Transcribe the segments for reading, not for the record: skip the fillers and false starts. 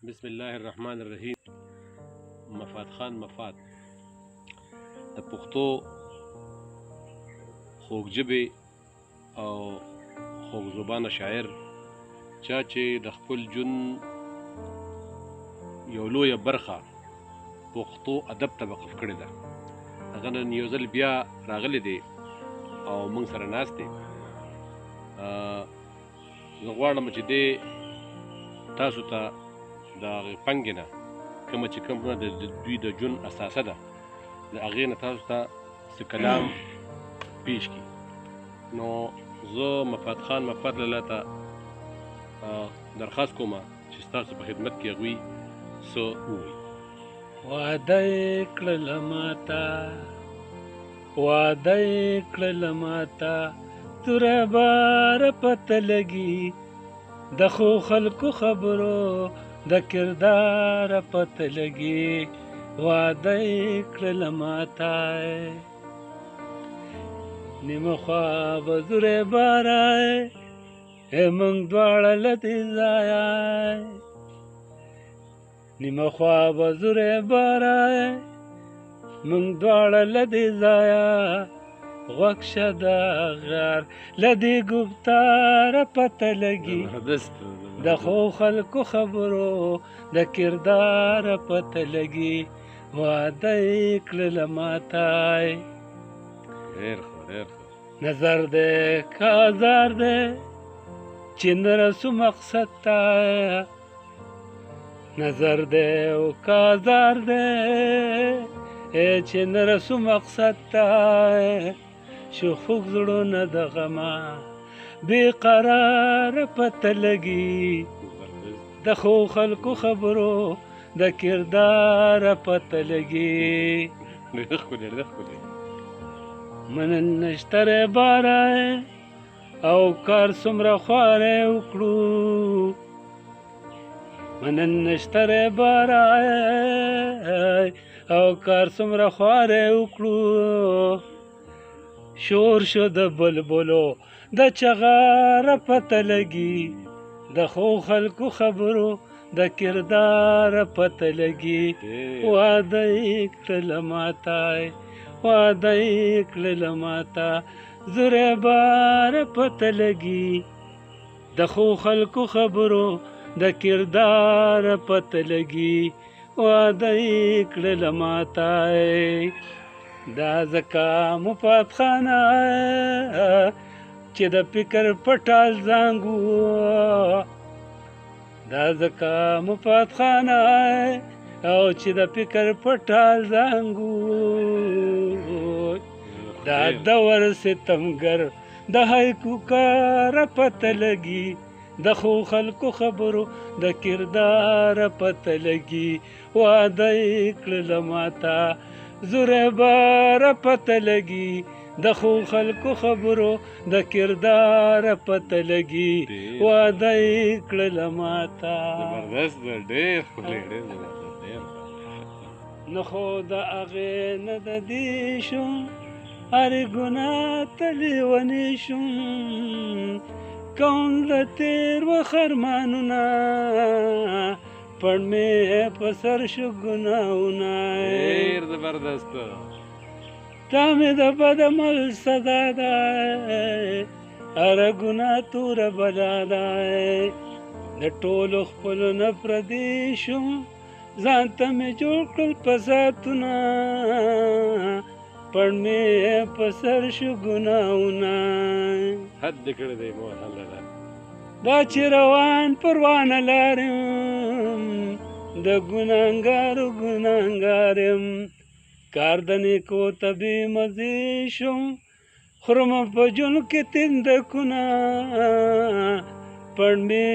بسم الله الرحمن الرحیم. مفاد خان مفاد د پښتو خوږ ژبې او خوږ زبانه شاعر چا چې د خپل ژوند یو لویه برخه پښتو ادب ته وقف کړې ده. هغه نن یو ځل بیا راغلی دی او موږ سره ناست دی. زه غواړم چې دی تاسو ته د هغې پنګې نه کومه چې کومه د دوی د ژوند اساسه ده د هغې نه تاسو ته څه کلام پیش کړي. نو زه مفاد خان مفاد لاله ته درخواست کوم چې ستاسو په خدمت کې هغوی څه ووایي. وعده یې کړله ماته، وعده یې کړله ماته، توره باره پته لګي د ښو خلکو خبرو د کردار پته لګي. وعده یې کړله ماته، نیمه خوا به زوری بارای موږ دواړه له دې ځایه، نیمه خوا به زوری بارای موږ دواړه له دې ځایه، غوږ شه د غار له دې ګفتاره پته لګي د ښو خلکو خبرو د کردار پته لګي. وعده یې کړله ماته، ډېر ښه ډېر ښه. نظر دی که ازار دی چې نه رسو مقصد ته، نظر دی او که ازار دی چې نه رسو مقصد ته، شوخ زړونه د غمه بې قراره پته لګي د ښو خلکو خبرو د کردار پته لګي. ډېر ښکلی ډېر ښکلی. منن نشتره بارای او کار څومره خواری وکړو، منن نشتره بارای او کار څومره خواری وکړو، شور شو د بلبلو د چغاره پته لګي د ښو خلکو خبرو د کردار پته لګي. وعده یې کړله ماته، وعده یې کړله ماته، زوری باره پته لګي د ښو خلکو خبرو د کردار پته لګي. وعده یې کړله ماته، دا ځکه مفاد خانه چې د فکر پټال زانګو، دا ځکه مفاد خانه او چې د فکر پټال زانګو، دا دور ستمګر د هایکو کار پته لګي د ښو خلکو خبرو د کردار پته لګي. وعده یې کړله ماته، زوری باره پته لګي د ښو خلکو خبرو د کردار پته لګي. وعده یې کړله ماته. زبردست ده، ډېر ښکلی ډېر زبردست ډېر. نه خو د هغې نه د دې شوم هرې ګناه ته لیونی شوم، کوم د تېر وخت ارمانونه پړ مې په سر شو ګناهونه. ډېر زبردست. دا مې د بد عمل سزا ده، هره ګناه توره بلا ده، د ټولو خپلو نه پردی شوم، ځان ته مې جوړ کړل فسادونه، پړ مې په سر شو ګناهونه. حد دې کړی دی مفاد خان لاله. دا چې روان پروانه لارم د ګناهګارو ګناهګار یم، کار د نیکو ته بې مزې شوم، خورم په ژوند کې تندکونه، پړ مې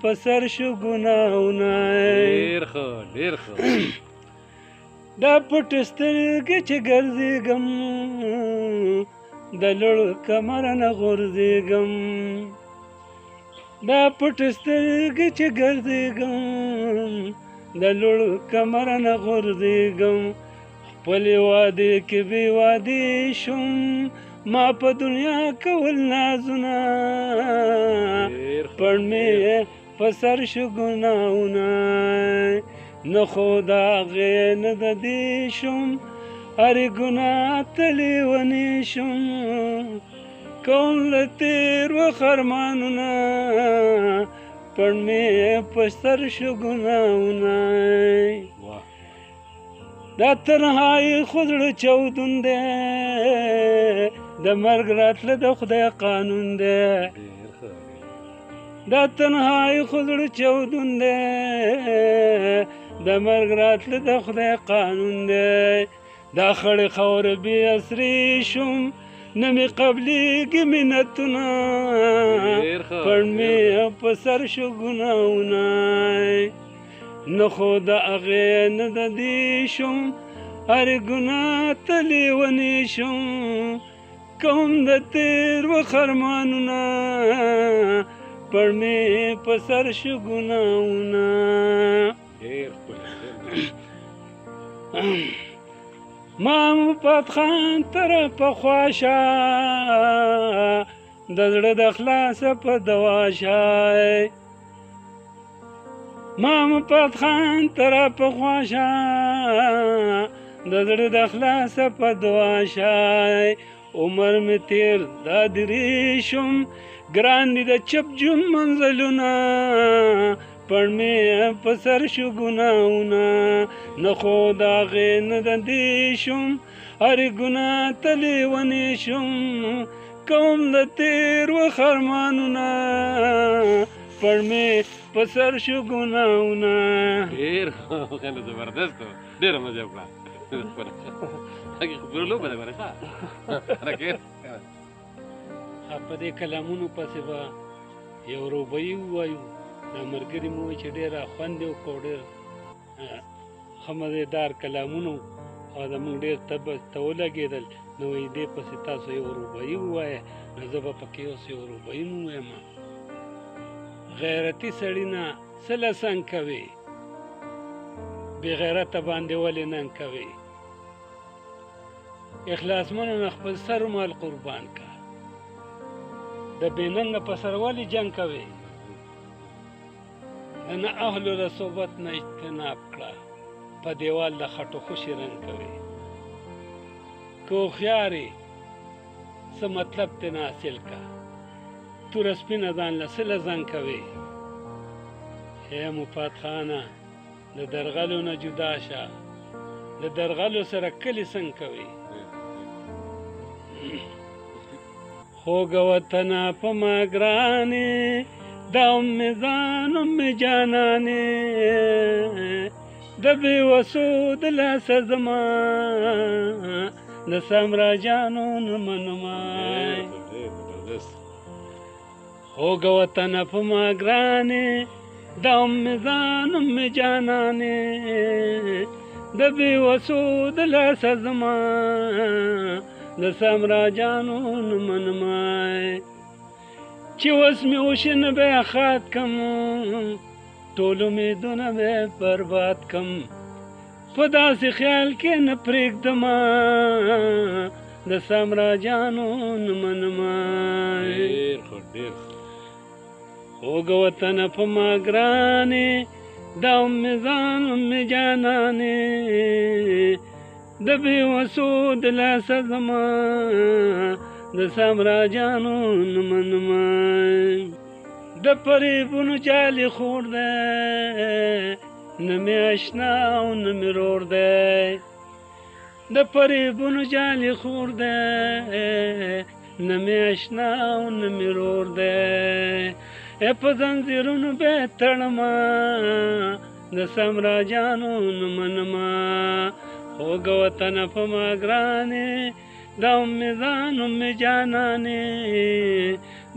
په سر شو ګناهونه. ډېر ښه ډېر ښه. دا پټې سترګې چې ګرځېږم د لوړ کمر نه غورځېږم، دا پټې سترګې چې ګرځېږم د لوړ کمر نه غورځېږم، خپلې وعدې کې بې وعدې شوم، ما په دنیا کول نازونه، پړ مې په سر شو ګناهونه. نه خو د هغې نه د دې شم هرې ګناه ته لیونی شم کوم له تېرو خرمانونه پړ مې په سر شو ګناهونه دا تنهایي خو زړه چاودون دی د مرګ راتله د خدای قانون دی دا تنهایي خو زړه چاودون دی د مرګ راتله د خدای قانون دی دا خړې خاوره بې اسرې شوم نه مې قبلېږي منتونه پړ مې په سر شو ګناهونه نه خو د هغې نه د دې شم هرې ګناه ته لیونی شم کوم د تېرو خرمانونه پړ مې په سر شو ګناهونه ما مفت خان تر پخوا شه د زړه د خلاصه په دوا شای ما مفت خان تر پخوا شه د زړه د خلاصه په دوا شای عمر مې تیر دا درې شم ګران دي د چپ جون منزلونه پړ مې په سر شو ګناهونه نه خو د هغې نه د دې شم هرې ګناه ته لیونی شم کوم د تېرو خرمانونه پړ مې په سر شو ګناهونه ډېر زبردست و ډېره مزه وکړه خبرو لوبه ده ګوره ښه په دې کلامونو پسې به یو روبایي ووایو دا ملګري مو وایي چې ډېره خوند یې وکړو ډېر ښه مزېدار کلامونه او زموږ ډېر ته ولګېدل نو وایي دې پسې تاسو یو روبایي ووایه نو زه به پکې اوس یو روبایي ووایم غیرتي سړي نه څه له څنګ کوې بې غیرته باندې ولې ننګ کوې اخلاصمنو نه خپل سر مال قربان کا د بې ننګه په سر ولې جنګ کوې د نه اهلو له صحبت نه اجتناب کړه په دیوال د خټو خوشي رنګ کوې که هوښیار یې څه مطلب ترې نه حاصل کا توره سپینه ځان له څه له زنګ کوې ای مفات خانه د درغلو نه جدا شه د درغلو سره کلي څنګ کوې خوږه وطنه په ما ګرانې دا مې ځان مې جانانې د بې وسو د لاسه زما د سمراجانو نه منما خوږه وطنه په ما ګرانې دا مې ځان مې جانانې د بې وسو د لاسه زما د سمراجانو نه منمای چې اوس مې وشي نه به خات کم ټول امیدونه به برباد کم په داسې خیال کې نه پرېږدمه د سمراجانو نه منمای خوږه وطنه په ما ګرانې دا مې ځان مې جانانې د بې وسو د لاسه زما د سمراجانو نه منمای د فریبونو جالي خور دی نه مې اشنا او نه مې رور دی د فریبونو جالي خور دی نه مې اشنا او نه مې رور دی په زنځیرونو به یې تړمه د سمراجانو نه منمه خوږه وطنه په ما ګرانې دا مې ځان مې جانانې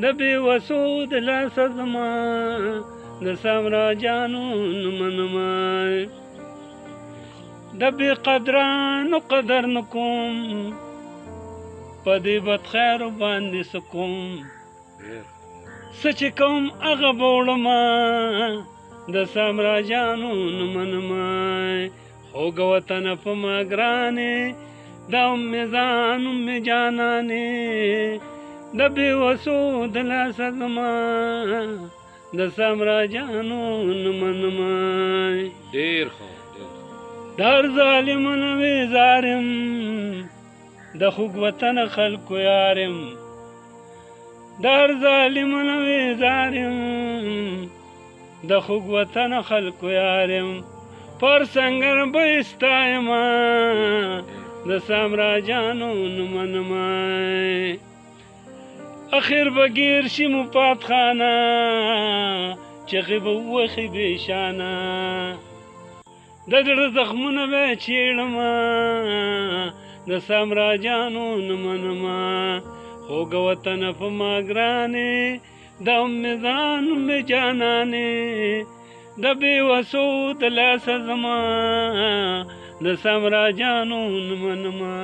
د بې وسو د لاسه زما د سمراجانو نه منمای د بې قدرانو قدر نه کوم په دې بدخیرو باندې څه کوم څه چې کوم هغه به وړمه د سمراجانو نه منمای خوږه وطنه په ما ګرانې دا مې ځان مې جانانې د بې وسو د لاسه زما د سمراجانو نه منمای د هر ظالم نه ویزارم د خوږ وطن خلکو یارم د هر ظالم نه ویزارم د خوږ وطن خلکو یارم پر سنگر به استایما د سامراجانو نمنما اخر بگیر شي مپات خانه چغې به وخې بېشانه د زړه زخمونه به چیړمه د سامراجانو نمنما خوږه وطنه په ما ګرانې د امې ځان مې جانانې د بېوسو د لاسه زما د سامراجانو نمنما